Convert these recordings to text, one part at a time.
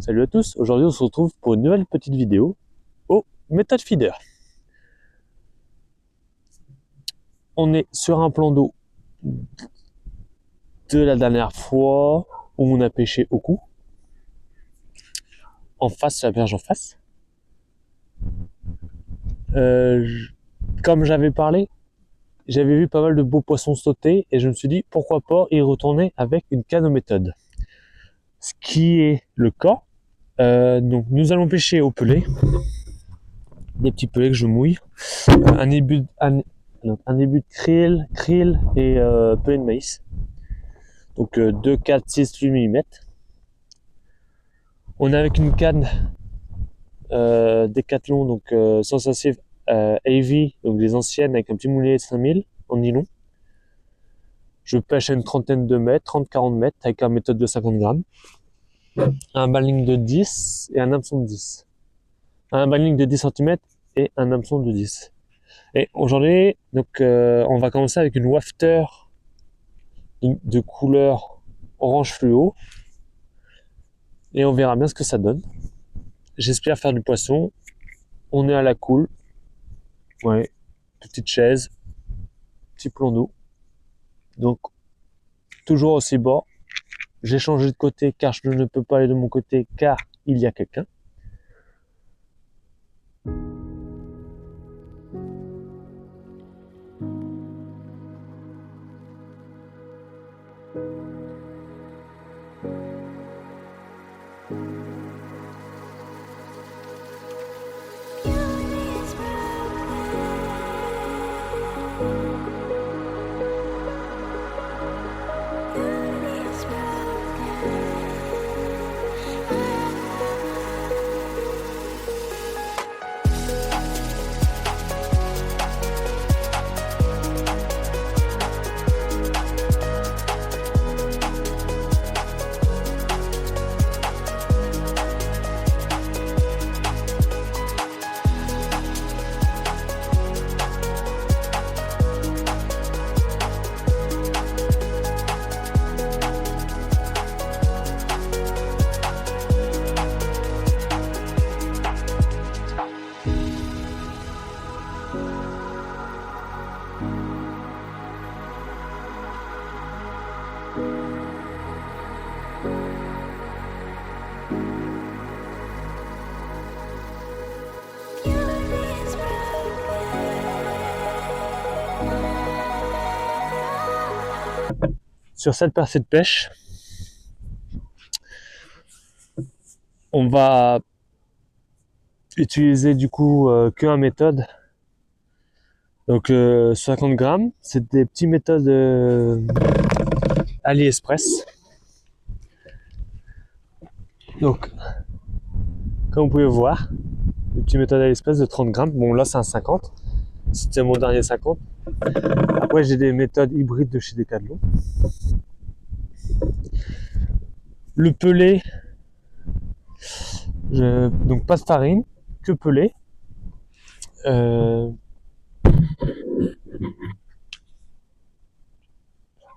Salut à tous, aujourd'hui on se retrouve pour une nouvelle petite vidéo au méthode feeder. On est sur un plan d'eau de la dernière fois où on a pêché au cou. En face, la berge en face. Comme j'avais parlé, j'avais vu pas mal de beaux poissons sauter et je me suis dit pourquoi pas y retourner avec une canne aux méthodes. Ce qui est le cas. Donc nous allons pêcher au pelé. Des petits pelés que je mouille. Un début de krill et pelé de maïs. Donc 2, 4, 6, 8 mm. On est avec une canne Decathlon, donc Sensative AV, donc des anciennes avec un petit moulinet de 5000 en nylon. Je pêche à une trentaine de mètres, 30-40 mètres avec un méthode de 50 grammes. Un balling de 10 et un hameçon de 10. Un balling de 10 cm et un hameçon de 10. Et aujourd'hui, donc on va commencer avec une wafter de couleur orange fluo. Et on verra bien ce que ça donne. J'espère faire du poisson. On est à la cool. Ouais, petite chaise, petit plan d'eau. Donc, toujours aussi bas. J'ai changé de côté car je ne peux pas aller de mon côté car il y a quelqu'un. Sur cette percée de pêche, on va utiliser du coup qu'un méthode. Donc 50 grammes, c'est des petits méthodes AliExpress. Donc, comme vous pouvez voir, des petits méthodes AliExpress de 30 grammes. Bon, là c'est un 50. C'était mon dernier 50. Après, j'ai des méthodes hybrides de chez Decathlon. Le pelé, donc pas de farine, que pelé.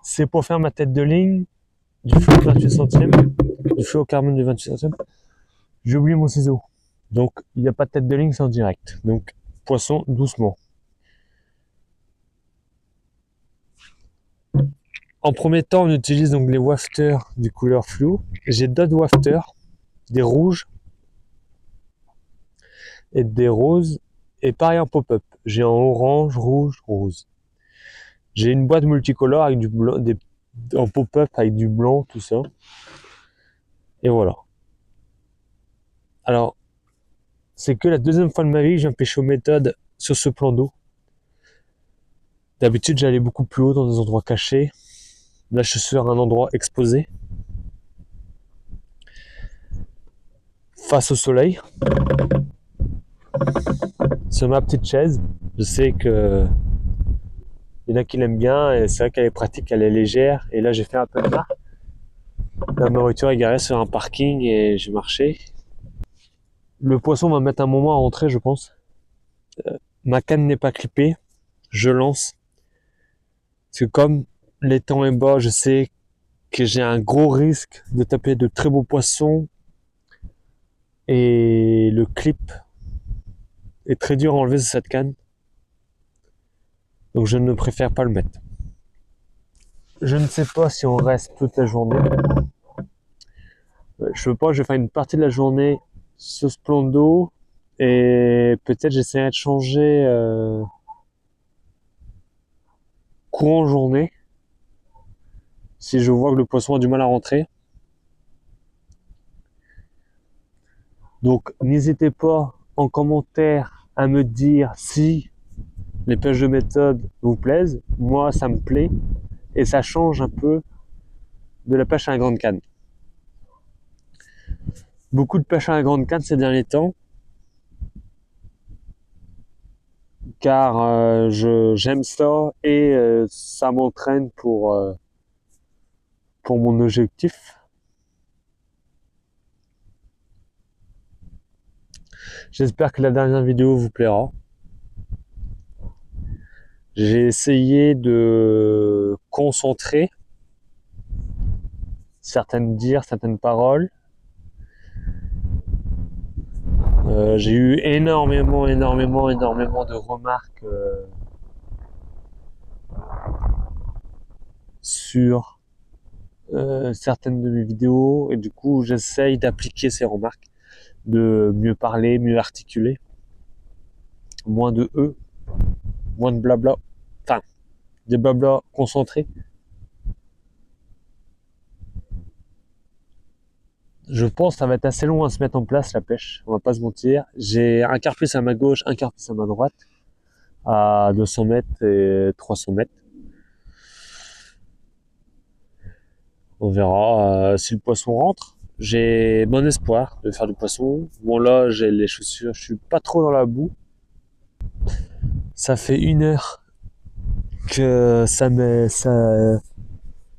C'est pour faire ma tête de ligne du feu de 28 centimes, du feu au carbone de 28 centimes. J'ai oublié mon ciseau. Donc, il n'y a pas de tête de ligne, c'est en direct. Donc, poisson doucement. En premier temps, on utilise donc les wafters du couleur fluo. J'ai d'autres wafters, des rouges et des roses, et pareil en pop-up. J'ai en orange, rouge, rose. J'ai une boîte multicolore avec du blanc, en pop-up avec du blanc, tout ça. Et voilà. Alors, c'est que la deuxième fois de ma vie que je viens pêcher aux méthodes sur ce plan d'eau. D'habitude, j'allais beaucoup plus haut dans des endroits cachés. Là, je suis sur un endroit exposé, face au soleil, sur ma petite chaise. Je sais que il y en a qui l'aiment bien et c'est vrai qu'elle est pratique, elle est légère. Et là, j'ai fait un peu de marche. Là, ma voiture est garée sur un parking et j'ai marché. Le poisson va mettre un moment à rentrer, je pense. Ma canne n'est pas clippée. Je lance. Parce que comme l'étang est bas, je sais que j'ai un gros risque de taper de très beaux poissons Et le clip est très dur à enlever de cette canne. Donc je ne préfère pas le mettre. Je ne sais pas si on reste toute la journée. Je veux pas, je vais faire une partie de la journée ce Splendo et peut-être j'essaierai de changer courant journée si je vois que le poisson a du mal à rentrer. Donc n'hésitez pas en commentaire à me dire si les pêches de méthode vous plaisent. Moi ça me plaît et ça change un peu de la pêche à la grande canne. Beaucoup de pêche à la grande canne ces derniers temps, car j'aime ça et ça m'entraîne pour mon objectif. J'espère que la dernière vidéo vous plaira. J'ai essayé de concentrer certaines paroles. J'ai eu énormément de remarques sur certaines de mes vidéos et du coup j'essaye d'appliquer ces remarques, de mieux parler, mieux articuler, moins de E, moins de blabla, enfin des blabla concentrés. Je pense que ça va être assez long à se mettre en place la pêche, on va pas se mentir. J'ai un quart plus à ma gauche, un quart plus à ma droite, à 200 mètres et 300 mètres. On verra si le poisson rentre. J'ai bon espoir de faire du poisson. Bon là j'ai les chaussures, je suis pas trop dans la boue. Ça fait 1 heure que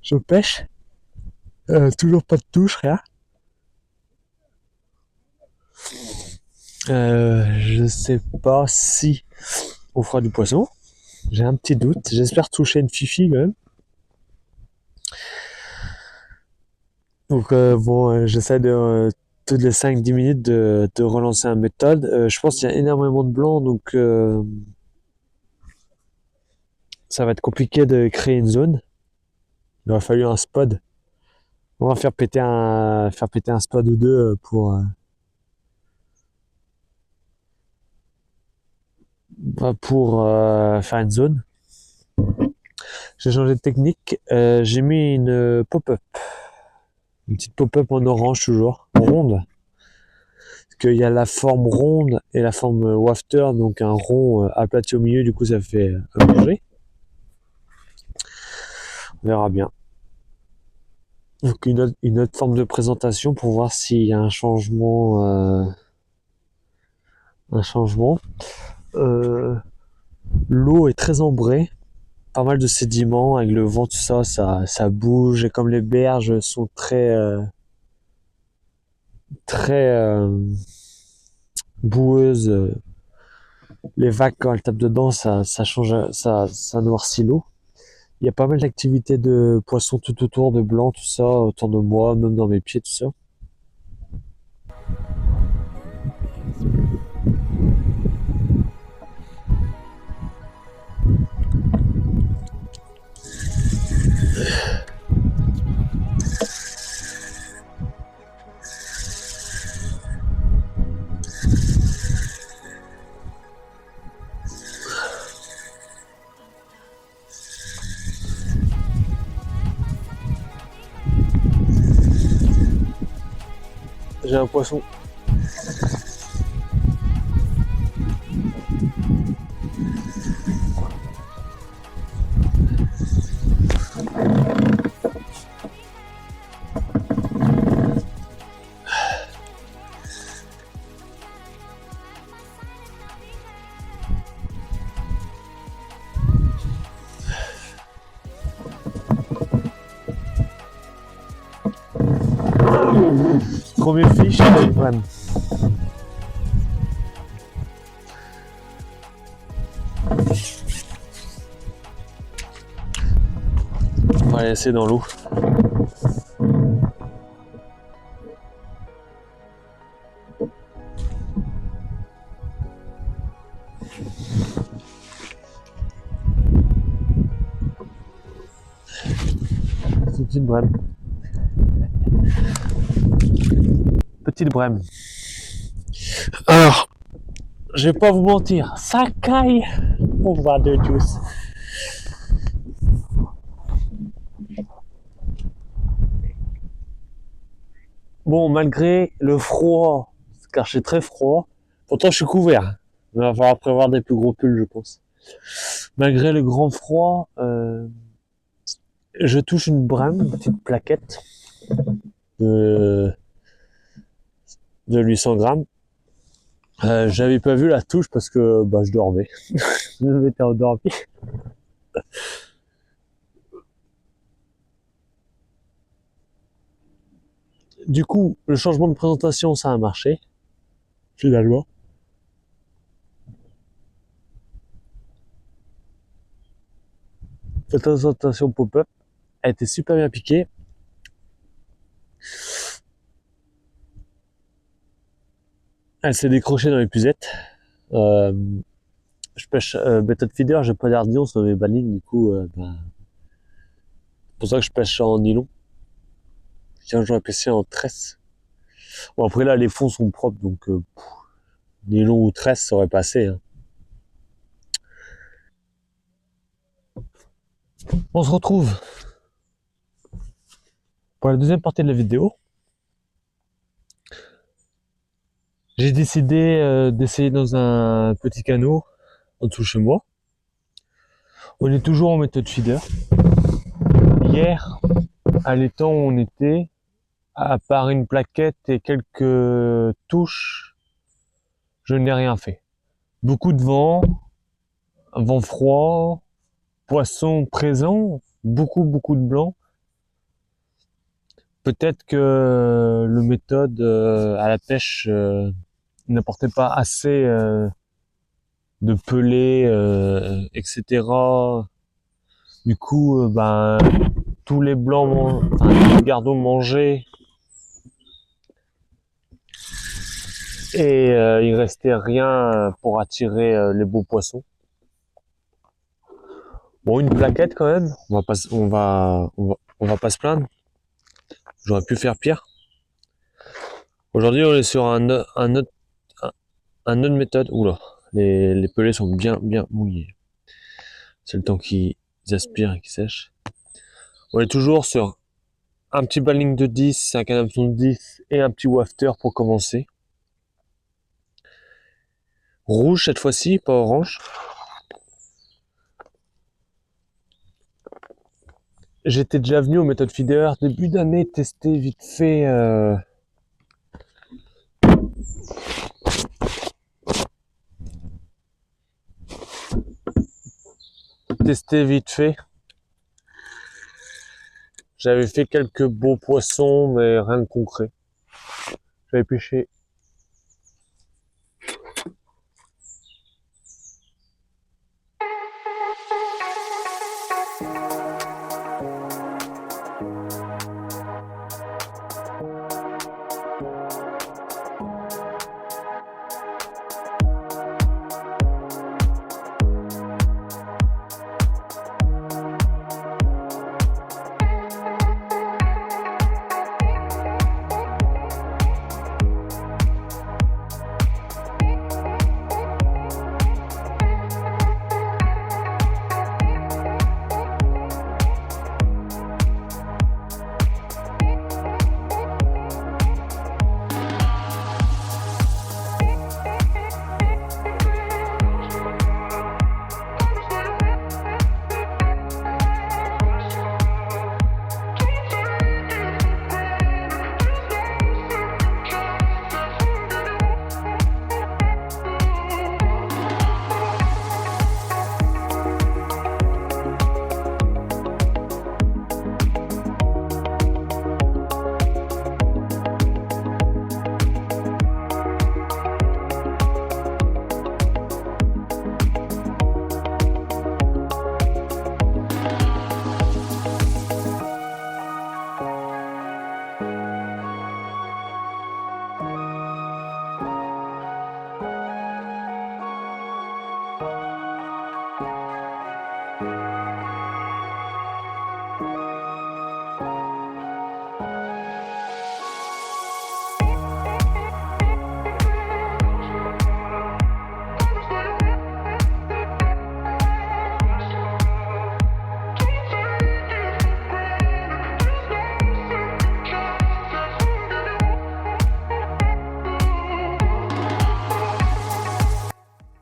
je pêche. Toujours pas de touche, rien. Je sais pas si on fera du poisson. J'ai un petit doute. J'espère toucher une fifi quand même. Donc j'essaie de toutes les 5-10 minutes de relancer un méthode. Je pense qu'il y a énormément de blanc, donc ça va être compliqué de créer une zone. Il aura fallu un spot. On va faire péter un spot ou deux pour faire une zone. J'ai changé de technique. J'ai mis une pop-up. Une petite pop-up en orange toujours, ronde. Parce qu'il y a la forme ronde et la forme wafter, donc un rond aplati au milieu, du coup ça fait manger. On verra bien. Donc une autre forme de présentation pour voir s'il y a un changement. L'eau est très ambrée, pas mal de sédiments avec le vent, tout ça, ça bouge. Et comme les berges sont très boueuses, les vagues quand elles tapent dedans, ça change, ça noircit l'eau. Il y a pas mal d'activités de poissons tout autour, de blanc, tout ça, autour de moi, même dans mes pieds, tout ça. J'ai un poisson. Premier fiche, One. On va la laisser dans l'eau. petite brème. Petite brème. Alors, je vais pas vous mentir, ça caille pour boire de juice. Bon, malgré le froid, car c'est très froid, pourtant je suis couvert. Il va falloir prévoir des plus gros pulls, je pense. Malgré le grand froid, je touche une brème, une petite plaquette de 800 grammes. J'avais pas vu la touche parce que je dormais. Je m'étais endormi. Du coup, le changement de présentation, ça a marché. Finalement. Cette présentation pop-up a été super bien piquée. Elle s'est décrochée dans l'épuisette. Je pêche méthode feeder, j'ai pas d'ardillon sur mes balines, du coup, c'est pour ça que je pêche en nylon. Tiens, j'aurais pêché en tresse. Bon, après là, les fonds sont propres, donc nylon ou tresse, ça aurait passé. Hein. On se retrouve pour la deuxième partie de la vidéo. J'ai décidé d'essayer dans un petit canot en dessous chez moi. On est toujours en méthode feeder. Hier, à l'étang où on était, à part une plaquette et quelques touches, je n'ai rien fait. Beaucoup de vent, vent froid, poissons présents, beaucoup de blanc. Peut-être que le méthode à la pêche n'apportait pas assez de pelés, etc. Du coup, tous les blancs, tous les gardons mangeaient et il restait rien pour attirer les beaux poissons. Bon, une plaquette quand même. On va pas se plaindre. J'aurais pu faire pire. Aujourd'hui, on est sur un autre méthode. Oula, les pelés sont bien mouillés. C'est le temps qu'ils aspirent et qu'ils sèchent. On est toujours sur un petit balling de 10, un canhameçon de 10 et un petit wafter pour commencer. Rouge cette fois-ci, pas orange. J'étais déjà venu aux méthodes feeder début d'année tester vite fait J'avais fait quelques beaux poissons, mais rien de concret. J'avais pêché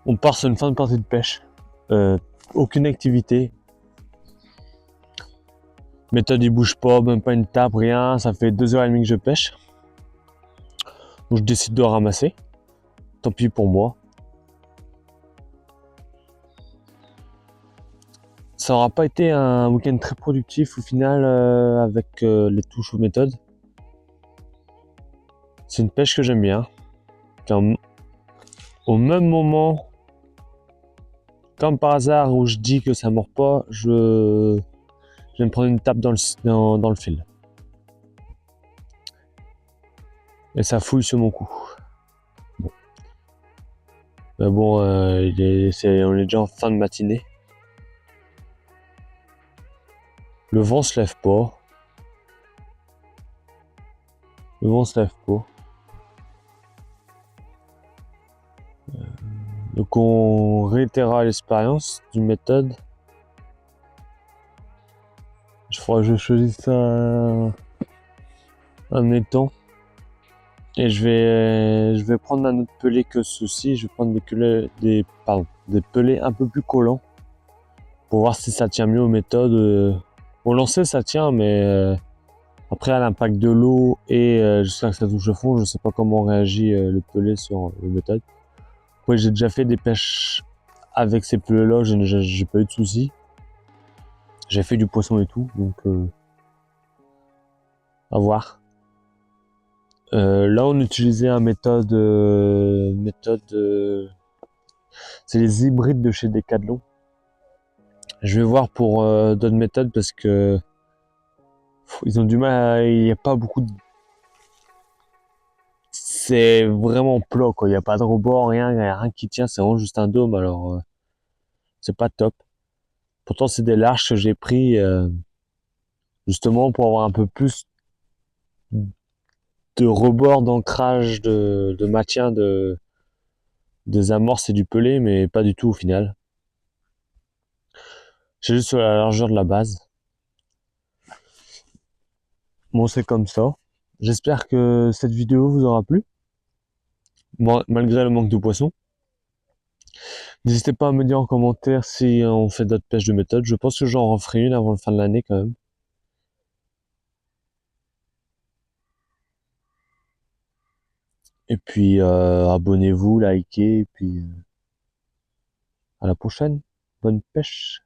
On part sur une fin de partie de pêche. Aucune activité. Méthode il bouge pas, même pas une tape, rien. Ça fait 2h30 que je pêche. Donc je décide de ramasser. Tant pis pour moi. Ça n'aura pas été un week-end très productif au final avec les touches aux méthodes. C'est une pêche que j'aime bien. Au même moment, comme par hasard où je dis que ça mord pas, je vais me prendre une tape dans le fil. Et ça fouille sur mon cou. Bon. Mais bon, on est déjà en fin de matinée. Le vent se lève pas. Le vent se lève pas. Donc on réitérera l'expérience d'une méthode. Je crois que je choisisse un étang. Et je vais prendre un autre pelé que ceci. Je vais prendre des pelés un peu plus collants. Pour voir si ça tient mieux aux méthodes. Au lancer ça tient, mais après à l'impact de l'eau et jusqu'à ce que ça touche le fond, je sais pas comment réagit le pelé sur le méthode. Après j'ai déjà fait des pêches avec ces pelés là, j'ai pas eu de soucis. J'ai fait du poisson et tout, donc à voir. Là on utilisait un méthode, c'est les hybrides de chez Decathlon. Je vais voir pour d'autres méthodes parce que ils ont du mal, il n'y a pas beaucoup de... C'est vraiment plat quoi, il n'y a pas de rebord, rien, il n'y a rien qui tient, c'est vraiment juste un dôme, alors c'est pas top. Pourtant c'est des larges que j'ai pris justement pour avoir un peu plus de rebord, d'ancrage, de maintien des amorces et du pelé, mais pas du tout au final. C'est juste sur la largeur de la base. Bon, c'est comme ça. J'espère que cette vidéo vous aura plu, malgré le manque de poissons. N'hésitez pas à me dire en commentaire si on fait d'autres pêches de méthode. Je pense que j'en referai une avant la fin de l'année quand même. Et puis abonnez-vous, likez, et puis à la prochaine. Bonne pêche.